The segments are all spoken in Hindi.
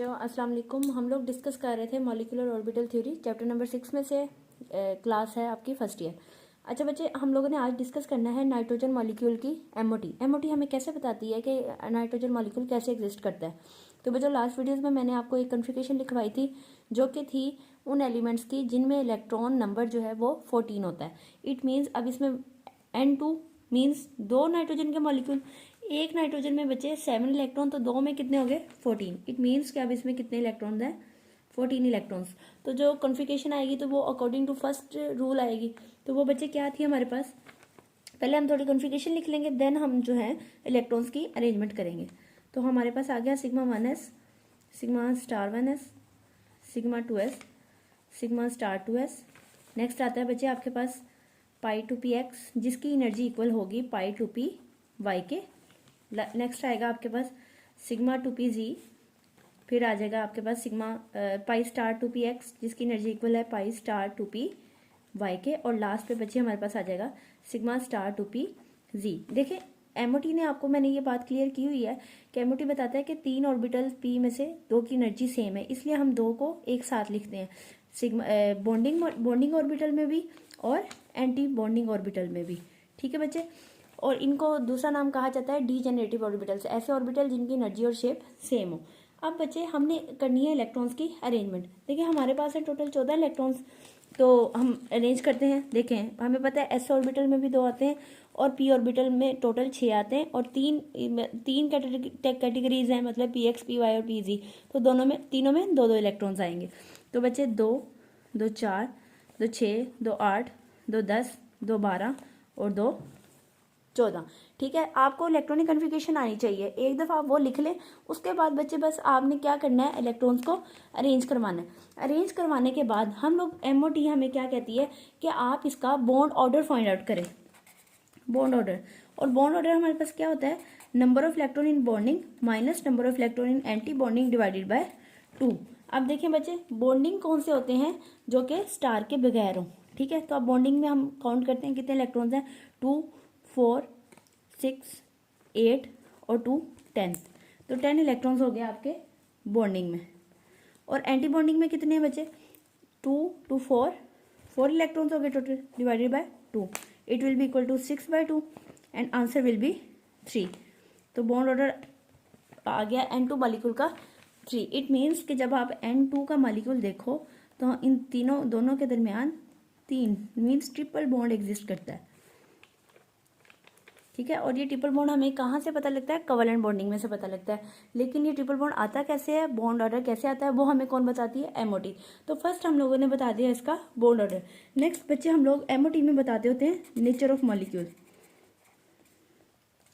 तो अस्सलाम वालेकुम। हम लोग डिस्कस कर रहे थे molecular orbital theory, chapter number 6 में से क्लास है आपकी फर्स्ट ईयर। अच्छा बच्चे, हम लोगों ने आज डिस्कस करना है नाइट्रोजन मॉलिक्यूल की एमओटी। एमओटी हमें कैसे बताती है कि नाइट्रोजन मॉलिक्यूल कैसे एग्जिस्ट करता है। तो बच्चों, लास्ट वीडियोस में मैंने आपको एक कन्फिग्रेशन लिखवाई थी जो कि थी उन एलिमेंट्स की जिनमें इलेक्ट्रॉन नंबर जो है वो 14 होता है। इट मीन्स अब इसमें N2 मीन्स 2 नाइट्रोजन के मॉलिक्यूल, एक नाइट्रोजन में बचे 7 इलेक्ट्रॉन, तो 2 में कितने हो गए 14। इट मीन्स कि अब इसमें कितने इलेक्ट्रॉन है 14 इलेक्ट्रॉन्स। तो जो कॉन्फिगरेशन आएगी तो वो अकॉर्डिंग टू फर्स्ट रूल आएगी। तो वो बच्चे क्या थी हमारे पास, पहले हम थोड़ी कॉन्फिगरेशन लिख लेंगे, देन हम जो है इलेक्ट्रॉन्स की अरेंजमेंट करेंगे। तो हमारे पास आ गया sigma 1s, sigma star 1s, sigma 2s, sigma star 2s। Next आता है बच्चे आपके पास पाई टू पी एक्स, जिसकी एनर्जी इक्वल होगी पाई टू पी वाई के। नेक्स्ट आएगा आपके पास सिग्मा टू पी जी, फिर आ जाएगा आपके पास sigma pi star two p x, जिसकी एनर्जी इक्वल है pi star two p y के। और लास्ट पे बच्चे हमारे पास आ जाएगा sigma star two P G. देखिए एमओटी ने आपको, मैंने ये बात क्लियर की हुई है कि एमओटी बताता है कि 3 ऑर्बिटल पी में से 2 की एनर्जी सेम है, इसलिए हम 2 को एक साथ लिखते हैं, सिग्मा बॉन्डिंग ऑर्बिटल में भी और एंटी बॉन्डिंग ऑर्बिटल में भी। ठीक है बच्चे, और इनको दूसरा नाम कहा जाता है डीजेनरेटिव ऑर्बिटल्स, ऐसे ऑर्बिटल जिनकी एनर्जी और शेप सेम हो। अब बच्चे हमने करनी है इलेक्ट्रॉन्स की अरेंजमेंट। देखिए हमारे पास है टोटल 14 इलेक्ट्रॉन्स, तो हम अरेंज करते हैं। देखें हमें पता है एस ऑर्बिटल में भी 2 आते हैं और पी ऑर्बिटल में टोटल 6 आते हैं, और तीन कैटेगरीज हैं, मतलब पी एक्स, पी वाई और पी जी। तो तीनों में 2-2 इलेक्ट्रॉन्स आएंगे। तो बच्चे 2, 2 4, 2 6, 2 8, 2 10, 2 12 और 2 14। ठीक है, आपको इलेक्ट्रॉनिक कन्फिग्रेशन आनी चाहिए, एक दफ़ा आप वो लिख लें। उसके बाद बच्चे बस आपने क्या करना है, इलेक्ट्रॉन्स को अरेंज करवाना है। अरेंज करवाने के बाद हम लोग एमओटी हमें क्या कहती है कि आप इसका बॉन्ड ऑर्डर फाइंड आउट करें, बॉन्ड ऑर्डर। और बॉन्ड ऑर्डर हमारे पास क्या होता है, number of electron in bonding minus number of electron in anti bonding divided by 2। अब देखिए बच्चे, बॉन्डिंग कौन से होते हैं, जो कि स्टार के बगैर हो। ठीक है, तो अब बॉन्डिंग में हम काउंट करते हैं कितने इलेक्ट्रॉन्स हैं, 2, 4, 6, 8 और 2 10। तो 10 इलेक्ट्रॉन्स हो गए आपके बॉन्डिंग में। और एंटी बॉन्डिंग में कितने हैं बच्चे, 2 to 4 इलेक्ट्रॉन्स हो गए total, divided by 2। It will be equal to 6/2 and answer will be 3। तो बॉन्ड ऑर्डर आ गया N2 मॉलिक्यूल का 3। इट मीन्स कि जब आप N2 का मॉलिक्यूल देखो तो इन दोनों के दरमियान 3 मीन्स ट्रिपल बॉन्ड एग्जिस्ट करता है। ठीक है, और ये ट्रिपल बॉन्ड हमें कहाँ से पता लगता है, कोवेलेंट बॉन्डिंग में से पता लगता है। लेकिन ये ट्रिपल बॉन्ड आता कैसे है, बॉन्ड ऑर्डर कैसे आता है, वो हमें कौन बताती है, एमओटी। तो फर्स्ट हम लोगों ने बता दिया इसका बॉन्ड ऑर्डर। नेक्स्ट बच्चे हम लोग एमओटी में बताते होते हैं nature of molecule.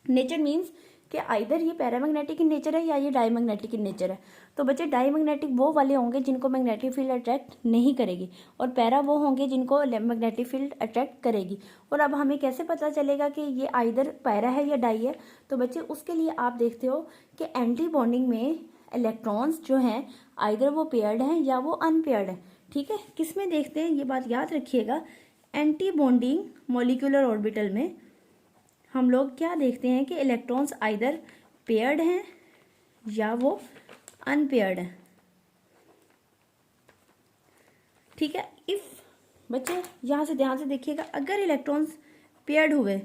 Nature means कि आइदर ये पैरामैग्नेटिक इन नेचर है या ये डायमैग्नेटिक इन नेचर है। तो बच्चे डायमैग्नेटिक वो वाले होंगे जिनको मैग्नेटिक फील्ड अट्रैक्ट नहीं करेगी, और पैरा वो होंगे जिनको मैग्नेटिक फील्ड अट्रैक्ट करेगी। और अब हमें कैसे पता चलेगा कि ये आइदर पैरा है या डाई है, तो बच्चे उसके लिए आप देखते हो कि एंटी बॉन्डिंग में इलेक्ट्रॉन्स जो हैं आइदर वो पेयर्ड हैं या वो अनपेयर्ड हैं। ठीक है, किस में देखते हैं, ये बात याद रखिएगा, एंटी बॉन्डिंग मॉलिक्यूलर ऑर्बिटल में हम लोग क्या देखते हैं कि इलेक्ट्रॉन्स आइदर पेयर्ड हैं या वो अनपेयर्ड हैं। ठीक है, इफ बच्चे यहाँ से ध्यान से देखिएगा, अगर इलेक्ट्रॉन्स पेयर्ड हुए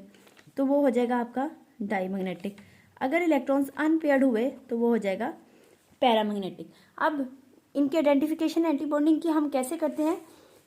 तो वो हो जाएगा आपका डाईमैग्नेटिक, अगर इलेक्ट्रॉन्स अनपेयर्ड हुए तो वो हो जाएगा पैरामैग्नेटिक। अब इनकी आइडेंटिफिकेशन एंटी बॉन्डिंग की हम कैसे करते हैं,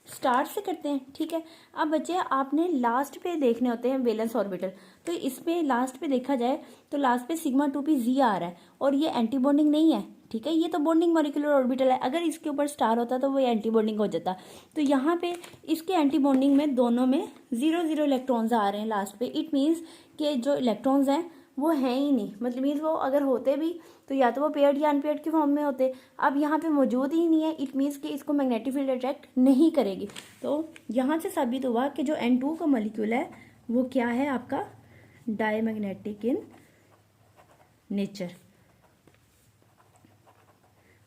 स्टार से करते हैं। ठीक है, अब बच्चे आपने लास्ट पे देखने होते हैं वैलेंस ऑर्बिटल। तो इसमें लास्ट पे देखा जाए तो लास्ट पे सिग्मा 2p जी आ रहा है, और ये एंटी बॉन्डिंग नहीं है। ठीक है, ये तो बॉन्डिंग मॉलिक्यूलर ऑर्बिटल है, अगर इसके ऊपर स्टार होता तो वो एंटी बॉन्डिंग हो जाता। तो यहाँ पे इसके एंटी बॉन्डिंग में दोनों में 0-0 इलेक्ट्रॉन्स आ रहे हैं लास्ट पे। इट मीन्स कि जो इलेक्ट्रॉन्स हैं वो हैं ही नहीं, मतलब मीन्स वो अगर होते भी तो या तो वो पेयर्ड या अनपेयर्ड की फॉर्म में होते। अब यहाँ पे मौजूद ही नहीं है, इट मीन्स कि इसको मैग्नेटिक फील्ड अट्रैक्ट नहीं करेगी। तो यहाँ से साबित हुआ कि जो N2 का मॉलिक्यूल है वो क्या है आपका, डायमैग्नेटिक इन नेचर।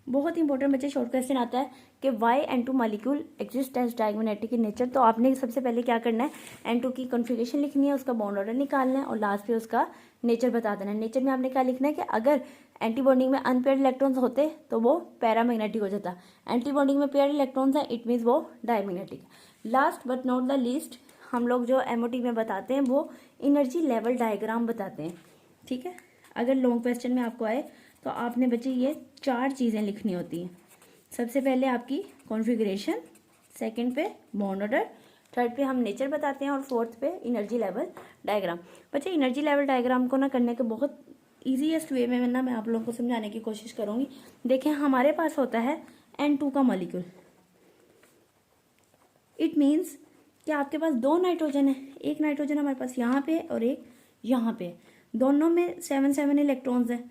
बहुत इंपॉर्टेंट बच्चे शॉर्ट क्वेश्चन आता है कि why N2 molecule exist as diamagnetic in nature. तो आपने सबसे पहले क्या करना है, N2 की कॉन्फ़िगरेशन लिखनी है, उसका बॉन्ड ऑर्डर निकालना है और लास्ट पे उसका नेचर बता देना है। नेचर में आपने क्या लिखना है कि अगर एंटी बॉन्डिंग में अनपेयर्ड इलेक्ट्रॉन्स होते तो वो पैरामैग्नेटिक हो जाता, एंटी बॉन्डिंग में पेयर्ड इलेक्ट्रॉन्स है इट मीन्स वो diamagnetic. Last but not the least हम लोग जो एमओटी में बताते हैं वो एनर्जी लेवल डायग्राम बताते हैं, ठीक है। अगर लॉन्ग क्वेश्चन में आपको आए तो आपने बच्चे ये 4 चीज़ें लिखनी होती हैं। सबसे पहले आपकी कॉन्फ़िगरेशन, सेकंड पे बॉन्ड ऑर्डर, थर्ड पे हम नेचर बताते हैं और फोर्थ पे एनर्जी लेवल डायग्राम। बच्चे एनर्जी लेवल डायग्राम को ना करने के बहुत ईजीएस्ट वे में ना मैं आप लोगों को समझाने की कोशिश करूंगी। देखें हमारे पास होता है N2 का मॉलिक्यूल, इट मीन्स कि आपके पास 2 नाइट्रोजन है, एक नाइट्रोजन हमारे पास यहाँ पे और एक यहाँ पे, दोनों में 7 इलेक्ट्रॉन्स है।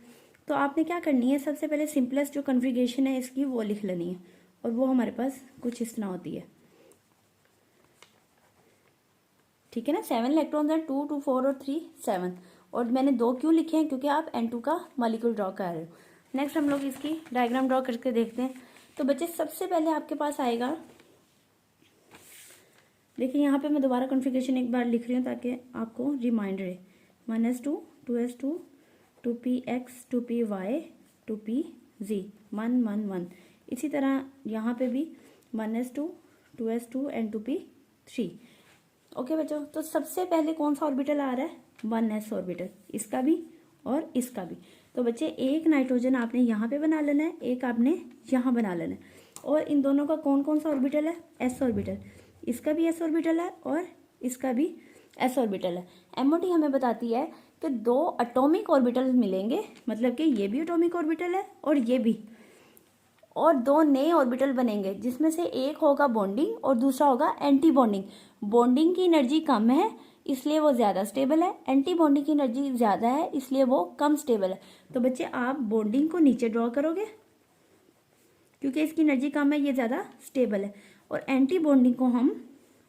तो आपने क्या करनी है, सबसे पहले सिंपलेस्ट जो कन्फिग्रेशन है इसकी वो लिख लेनी है और वो हमारे पास कुछ इस तरह होती है, ठीक है ना। 7 इलेक्ट्रॉन्स हैं, 2 2 4 और 3 7, और मैंने 2 क्यों लिखे हैं क्योंकि आप N2 का मॉलिक्यूल ड्रॉ कर रहे हो। नेक्स्ट हम लोग इसकी डायग्राम ड्रॉ करके देखते हैं। तो बच्चे सबसे पहले आपके पास आएगा, देखिए यहाँ पे मैं दोबारा कॉन्फ़िगरेशन एक बार लिख रही हूँ ताकि आपको रिमाइंडर है। 1s2 2s2 2px 2py 2pz 1 1 1। इसी तरह यहाँ पे भी 1s2 2s2 and 2p3। Okay बच्चों, तो सबसे पहले कौन सा ऑर्बिटल आ रहा है, 1s ऑर्बिटल, इसका भी और इसका भी। तो बच्चे एक नाइट्रोजन आपने यहाँ पे बना लेना है, एक आपने यहाँ बना लेना है, और इन दोनों का कौन कौन सा ऑर्बिटल है, s ऑर्बिटल, इसका भी s ऑर्बिटल है और इसका भी s ऑर्बिटल है। एमओटी हमें बताती है कि 2 एटॉमिक ऑर्बिटल मिलेंगे, मतलब कि ये भी एटॉमिक ऑर्बिटल है और ये भी, और 2 नए ऑर्बिटल बनेंगे जिसमें से एक होगा बॉन्डिंग और दूसरा होगा एंटी बॉन्डिंग। बॉन्डिंग की एनर्जी कम है इसलिए वो ज़्यादा स्टेबल है, एंटी बॉन्डिंग की एनर्जी ज़्यादा है इसलिए वो कम स्टेबल है। तो बच्चे आप बॉन्डिंग को नीचे ड्रॉ करोगे क्योंकि इसकी एनर्जी कम है, ये ज़्यादा स्टेबल है, और एंटी बॉन्डिंग को हम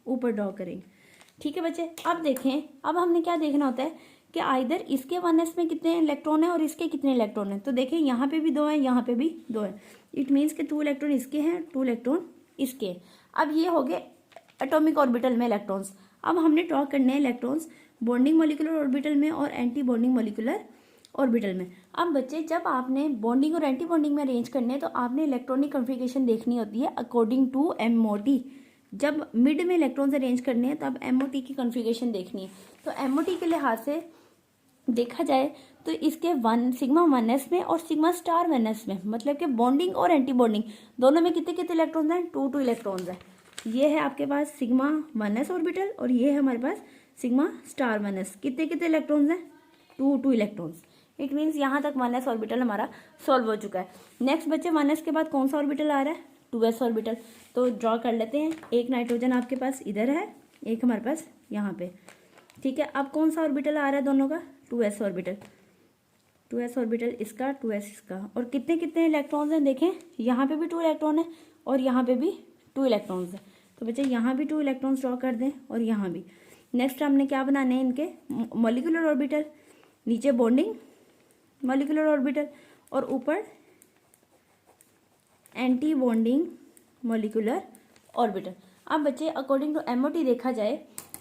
ऊपर ड्रॉ करेंगे, ठीक है बच्चे। अब देखें, अब हमने क्या देखना होता है कि आइदर इसके 1s में कितने इलेक्ट्रॉन है और इसके कितने इलेक्ट्रॉन है। तो देखें यहाँ पे भी 2 है, यहाँ पे भी 2 है, इट मीन्स कि 2 इलेक्ट्रॉन इसके हैं, 2 इलेक्ट्रॉन इसके। अब ये हो गए एटॉमिक ऑर्बिटल में इलेक्ट्रॉन्स। अब हमने ड्रॉ करने हैं इलेक्ट्रॉन्स बॉन्डिंग मॉलिक्यूलर ऑर्बिटल में और एंटी बॉन्डिंग मॉलिक्यूलर ऑर्बिटल में। अब बच्चे जब आपने बॉन्डिंग और एंटी बॉन्डिंग में अरेंज करने हैं तो आपने इलेक्ट्रॉनिक कॉन्फ़िगरेशन देखनी होती है अकॉर्डिंग टू एमओटी। जब मिड में इलेक्ट्रॉन्स अरेंज करने हैं तब एमओटी की कॉन्फ़िगरेशन देखनी है। तो एमओटी के लिहाज से देखा जाए तो इसके सिग्मा 1s में और सिग्मा स्टार 1s में, मतलब कि बॉन्डिंग और एंटी बॉन्डिंग दोनों में कितने कितने इलेक्ट्रॉन्स हैं, 2 2 इलेक्ट्रॉन्स हैं। ये है आपके पास सिग्मा 1s ऑर्बिटल और ये है हमारे पास सिग्मा स्टार 1s। कितने कितने इलेक्ट्रॉन्स हैं, 2 2 इलेक्ट्रॉन्स। इट मीन्स यहाँ तक 1s ऑर्बिटल हमारा सॉल्व हो चुका है। नेक्स्ट बच्चे 1s के बाद कौन सा ऑर्बिटल आ रहा है, 2s ऑर्बिटल। तो ड्रॉ कर लेते हैं, एक नाइट्रोजन आपके पास इधर है, एक हमारे पास यहाँ पे, ठीक है। अब कौन सा ऑर्बिटल आ रहा है दोनों का, 2s ऑर्बिटल, 2s ऑर्बिटल इसका, 2s इसका, और कितने कितने इलेक्ट्रॉन्स हैं देखें, यहाँ पे भी 2 इलेक्ट्रॉन है और यहाँ पे भी 2 इलेक्ट्रॉन्स है। तो बच्चे यहाँ भी 2 इलेक्ट्रॉन्स ड्रॉ कर दें और यहाँ भी। नेक्स्ट हमने क्या बनाने हैं, इनके मॉलिक्यूलर ऑर्बिटल, नीचे बॉन्डिंग मॉलिक्यूलर ऑर्बिटल और ऊपर एंटी बॉन्डिंग मॉलिक्यूलर ऑर्बिटल। अब बच्चे अकॉर्डिंग टू एमओटी देखा जाए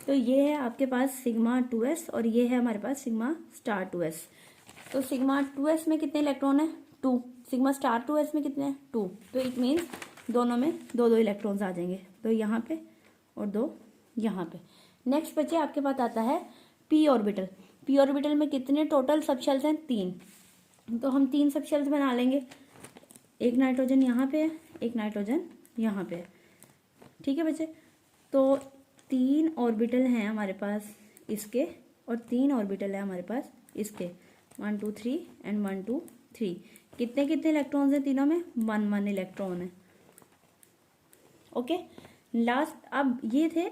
तो ये है आपके पास सिग्मा 2s और ये है हमारे पास सिग्मा स्टार 2s। तो सिग्मा 2s में कितने इलेक्ट्रॉन है, 2, सिग्मा स्टार 2s में कितने हैं, 2। तो इट मीन्स दोनों में 2 2 इलेक्ट्रॉन्स आ जाएंगे, 2 यहाँ पे और 2 यहाँ पे। नेक्स्ट बच्चे आपके पास आता है p ऑर्बिटल। p ऑर्बिटल में कितने टोटल सबशेल्स हैं, 3। तो हम 3 सबशेल्स बना लेंगे, एक नाइट्रोजन यहाँ पे है, एक नाइट्रोजन यहाँ पे है, ठीक है बच्चे। तो 3 ऑर्बिटल हैं हमारे पास इसके और 3 ऑर्बिटल है हमारे पास इसके, 1 2 3 एंड 1 2 3। कितने कितने इलेक्ट्रॉन्स हैं तीनों में, 1 1 इलेक्ट्रॉन है, ओके। लास्ट अब ये थे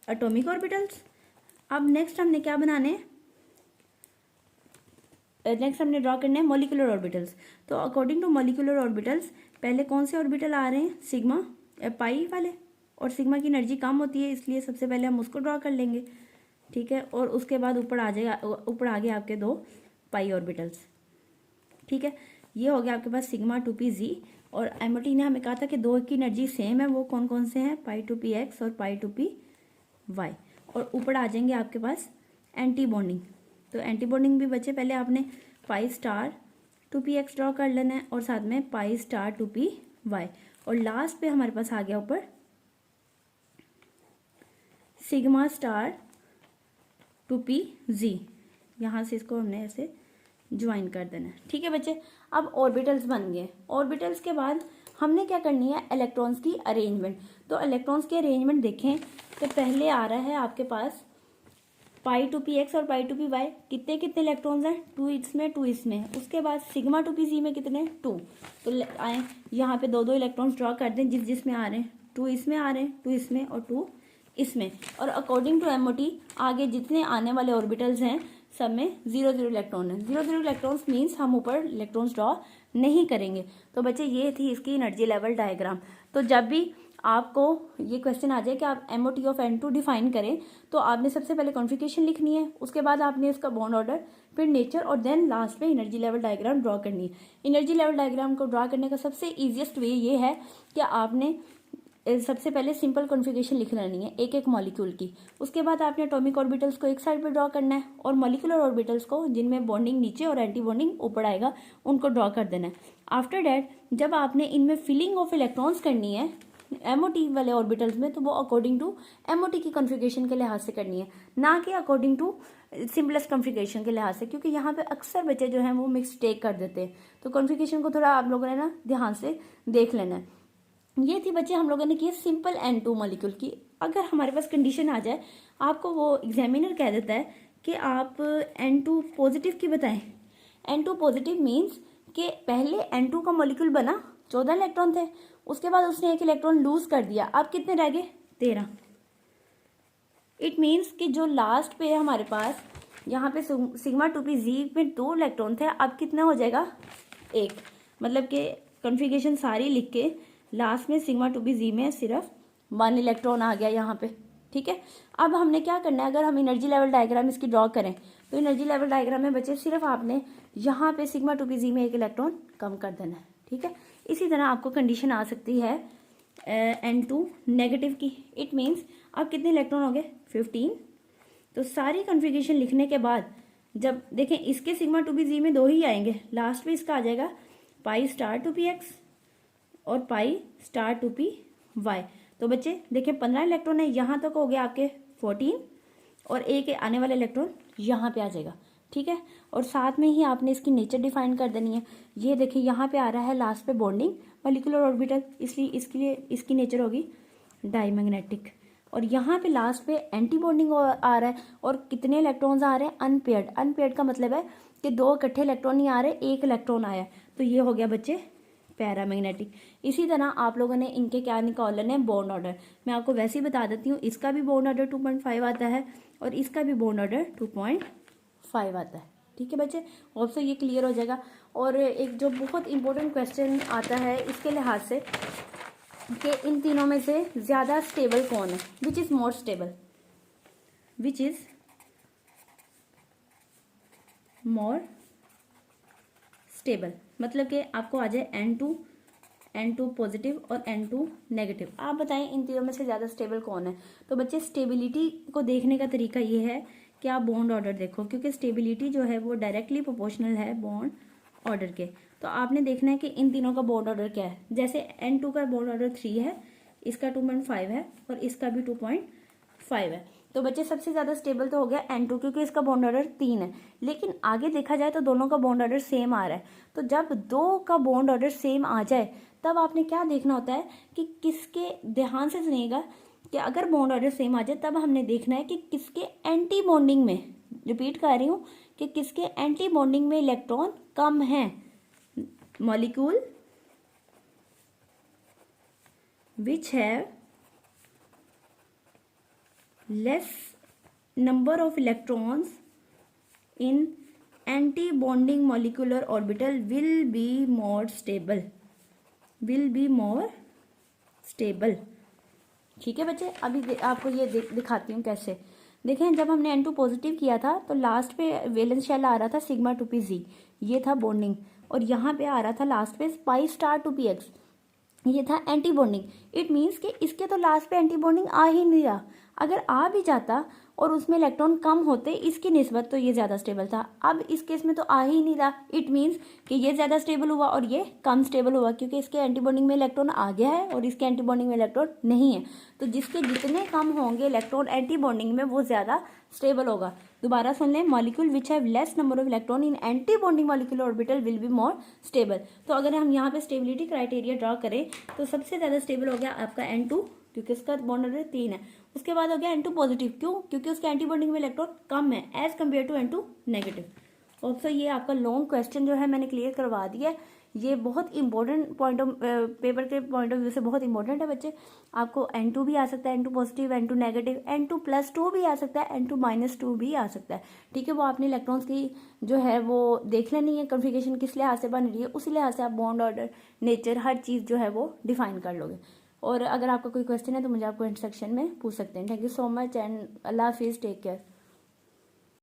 एटॉमिक ऑर्बिटल्स। अब नेक्स्ट हमने क्या बनाने हैं, नेक्स्ट हमने ड्रॉ करने हैं मॉलिक्यूलर ऑर्बिटल्स। तो अकॉर्डिंग टू मॉलिक्यूलर ऑर्बिटल्स पहले कौन से ऑर्बिटल आ रहे हैं, सिग्मा पाई वाले, और सिग्मा की एनर्जी कम होती है इसलिए सबसे पहले हम उसको ड्रॉ कर लेंगे, ठीक है। और उसके बाद ऊपर आ जाएगा, ऊपर आ गए आपके 2 पाई ऑर्बिटल्स, ठीक है। ये हो गया आपके पास सिग्मा 2pz। और एमओटी ने हमें कहा था कि 2 की एनर्जी सेम है, वो कौन कौन से हैं, पाई 2px और पाई 2py। और ऊपर आ जाएंगे आपके पास एंटी बॉन्डिंग। तो एंटी बॉन्डिंग भी बच्चे पहले आपने पाई स्टार 2p(x) ड्रॉ कर लेना है और साथ में पाई स्टार 2p(y) और लास्ट पे हमारे पास आ गया ऊपर सिग्मा स्टार 2p(z). यहाँ से इसको हमने ऐसे ज्वाइन कर देना है। ठीक है बच्चे, अब ऑर्बिटल्स बन गए। ऑर्बिटल्स के बाद हमने क्या करनी है, इलेक्ट्रॉन्स की अरेंजमेंट। तो इलेक्ट्रॉन्स की अरेंजमेंट देखें तो पहले आ रहा है आपके पास पाई 2p(x) और पाई 2p(y). कितने कितने इलेक्ट्रॉन्स हैं, 2 इसमें 2 इसमें। उसके बाद सिग्मा 2p(z) में कितने, 2। तो आए यहाँ पे दो इलेक्ट्रॉन्स ड्रॉ कर दें जिसमें आ रहे हैं, 2 इसमें आ रहे हैं, 2 इसमें और 2 इसमें। और अकॉर्डिंग टू एमओटी आगे जितने आने वाले ऑर्बिटल्स हैं सब में 0 इलेक्ट्रॉन है। 0 इलेक्ट्रॉन्स मीन्स हम ऊपर इलेक्ट्रॉन्स ड्रॉ नहीं करेंगे। तो बच्चे ये थी इसकी एनर्जी लेवल डायग्राम। तो जब भी आपको ये क्वेश्चन आ जाए कि आप एमओटी ऑफ N2 डिफाइन करें तो आपने सबसे पहले कॉन्फ़िगरेशन लिखनी है, उसके बाद आपने इसका बॉन्ड ऑर्डर, फिर नेचर और देन लास्ट में एनर्जी लेवल डायग्राम ड्रॉ करनी है। एनर्जी लेवल डायग्राम को ड्रॉ करने का सबसे ईजिएस्ट वे ये है कि आपने सबसे पहले सिंपल कॉन्फ़िगरेशन लिख लेनी है एक एक मॉलिक्यूल की। उसके बाद आपने एटॉमिक ऑर्बिटल्स को एक साइड पे ड्रॉ करना है और मॉलिक्यूलर ऑर्बिटल्स को जिनमें बॉन्डिंग नीचे और एंटी बॉन्डिंग ऊपर आएगा उनको ड्रॉ कर देना है। आफ्टर डैट जब आपने इनमें फिलिंग ऑफ इलेक्ट्रॉन्स करनी है एमओटी वाले ऑर्बिटल्स में, तो वो अकॉर्डिंग टू एमओटी की कॉन्फ़िगरेशन के लिहाज से करनी है, ना कि अकॉर्डिंग टू सिंपलेस्ट कॉन्फ़िगरेशन के लिहाज से, क्योंकि यहाँ पे अक्सर बच्चे जो हैं वो मिस्टेक कर देते हैं। तो कॉन्फ़िगरेशन को थोड़ा आप लोगों ने ना ध्यान से देख लेना है। ये थी बच्चे हम लोगों ने की सिंपल N2 मॉलिक्यूल की। अगर हमारे पास कंडीशन आ जाए, आपको वो एग्जामिनर कह देता है कि आप N2 पॉजिटिव की बताएं। N2 पॉजिटिव मीन्स कि पहले N2 का मॉलिक्यूल बना, 14 इलेक्ट्रॉन थे, उसके बाद उसने एक इलेक्ट्रॉन लूज कर दिया, अब कितने रह गए, 13। इट मीन्स कि जो लास्ट पे हमारे पास यहाँ पे सिग्मा 2p(z) में 2 इलेक्ट्रॉन थे, अब कितना हो जाएगा, 1। मतलब कि कॉन्फ़िगरेशन सारी लिख के लास्ट में सिग्मा 2p(z) में सिर्फ 1 इलेक्ट्रॉन आ गया यहाँ पे। ठीक है, अब हमने क्या करना है, अगर हम एनर्जी लेवल डायग्राम इसकी ड्रॉ करें तो एनर्जी लेवल डायग्राम में बच्चे सिर्फ आपने यहाँ पे सिग्मा 2p(z) में 1 इलेक्ट्रॉन कम कर देना है। ठीक है, इसी तरह आपको कंडीशन आ सकती है N2 नेगेटिव की। इट मीन्स अब कितने इलेक्ट्रॉन हो गए, 15। तो सारी कॉन्फ़िगरेशन लिखने के बाद जब देखें इसके सिग्मा 2p(z) में 2 ही आएंगे, लास्ट में इसका आ जाएगा पाई स्टार 2p(x) और पाई स्टार 2p(y). तो बच्चे देखें 15 इलेक्ट्रॉन है, यहाँ तक हो गया आपके 14 और एक आने वाला इलेक्ट्रॉन यहाँ पे आ जाएगा। ठीक है, और साथ में ही आपने इसकी नेचर डिफाइन कर देनी है। ये देखिए यहाँ पे आ रहा है लास्ट पे बॉन्डिंग मॉलिक्यूलर ऑर्बिटल, इसलिए इसके लिए इसकी नेचर होगी डायमैग्नेटिक। और यहाँ पे लास्ट पे एंटी बॉन्डिंग आ रहा है और कितने इलेक्ट्रॉन्स आ रहे हैं, अनपेयर्ड। अनपेयर्ड का मतलब है कि 2 इकट्ठे इलेक्ट्रॉन नहीं आ रहे, 1 इलेक्ट्रॉन आया, तो ये हो गया बच्चे पैरामैग्नेटिक। इसी तरह आप लोगों ने इनके क्या निकालने हैं, बॉन्ड ऑर्डर। मैं आपको वैसे ही बता देती हूँ, इसका भी बॉन्ड ऑर्डर 2.5 आता है और इसका भी बॉन्ड ऑर्डर 2.5 आता है। ठीक है बच्चे, होप सो ये क्लियर हो जाएगा। और एक जो बहुत इंपॉर्टेंट क्वेश्चन आता है इसके लिहाज से कि इन तीनों में से ज़्यादा स्टेबल कौन है, which is more stable, which is more stable. मतलब कि आपको आ जाए N2 पॉजिटिव और N2 नेगेटिव। आप बताएं इन तीनों में से ज़्यादा स्टेबल कौन है। तो बच्चे स्टेबिलिटी को देखने का तरीका ये है कि आप बॉन्ड ऑर्डर देखो, क्योंकि स्टेबिलिटी जो है वो डायरेक्टली प्रोपोर्शनल है बॉन्ड ऑर्डर के। तो आपने देखना है कि इन तीनों का बॉन्ड ऑर्डर क्या है। जैसे N2 का बॉन्ड ऑर्डर 3 है, इसका 2.5 है और इसका भी 2.5 है। तो बच्चे सबसे ज़्यादा स्टेबल तो हो गया N2, क्योंकि इसका बॉन्ड ऑर्डर 3 है। लेकिन आगे देखा जाए तो दोनों का बॉन्ड ऑर्डर सेम आ रहा है। तो जब 2 का बॉन्ड ऑर्डर सेम आ जाए तब आपने क्या देखना होता है कि किसके, ध्यान से सुनिएगा, कि अगर बॉन्ड ऑर्डर सेम आ जाए तब हमने देखना है कि किसके एंटी बॉन्डिंग में, रिपीट कर रही हूँ, कि किसके एंटी बॉन्डिंग में इलेक्ट्रॉन कम है। Molecule which have less number of electrons in anti bonding molecular orbital will be more stable, will be more stable. ठीक है बच्चे, अभी आपको ये दिखाती हूँ कैसे। देखें जब हमने N2 पॉजिटिव किया था तो लास्ट पे वैलेंस शेल आ रहा था सिग्मा 2p(z), ये था बॉन्डिंग, और यहाँ पे आ रहा था लास्ट पे पाई स्टार 2p(x). ये था एंटी बॉन्डिंग। इट मीन्स कि इसके तो लास्ट पे एंटी बॉन्डिंग आ ही नहीं रहा, अगर आ भी जाता और उसमें इलेक्ट्रॉन कम होते इसकी निस्बत तो ये ज़्यादा स्टेबल था। अब इस केस में तो आ ही नहीं रहा, इट मीन्स कि ये ज़्यादा स्टेबल हुआ और ये कम स्टेबल हुआ, क्योंकि इसके एंटी बॉन्डिंग में इलेक्ट्रॉन आ गया है और इसके एंटी बॉन्डिंग में इलेक्ट्रॉन नहीं है। तो जिसके जितने कम होंगे इलेक्ट्रॉन एंटी बॉन्डिंग में वो ज़्यादा स्टेबल होगा। दोबारा सुन लें, molecule which have less number of electron in anti bonding molecular orbital will be more stable. तो अगर हम यहाँ पे स्टेबिलिटी क्राइटेरिया ड्रॉ करें तो सबसे ज़्यादा स्टेबल हो गया आपका N2, क्योंकि उसका बॉन्ड ऑर्डर 3 है। उसके बाद हो गया N2 पॉजिटिव, क्यों? क्योंकि उसके एंटी बॉन्डिंग में इलेक्ट्रॉन कम है as compare to N2 negative. Also ये आपका लॉन्ग क्वेश्चन जो है मैंने क्लियर करवा दिया है। ये बहुत इंपॉर्टेंट पॉइंट ऑफ पेपर के पॉइंट ऑफ व्यू से बहुत इंपॉर्टेंट है बच्चे। आपको N2 भी आ सकता है, N2 positive, N2 negative, N2+2 भी आ सकता है, N2-2 भी आ सकता है। ठीक है, वो आपने इलेक्ट्रॉन्स की जो है वो देख लेनी है, कन्फिगरेशन किस लिहाज से बन रही है, उसी लिहाज से आप बॉन्ड ऑर्डर, नेचर, हर चीज़ जो है वो डिफाइन कर लोगे। और अगर आपका कोई क्वेश्चन है तो मुझे आप कमेंट सेक्शन में पूछ सकते हैं। Thank you so much and अल्लाह हाफिज़, टेक केयर।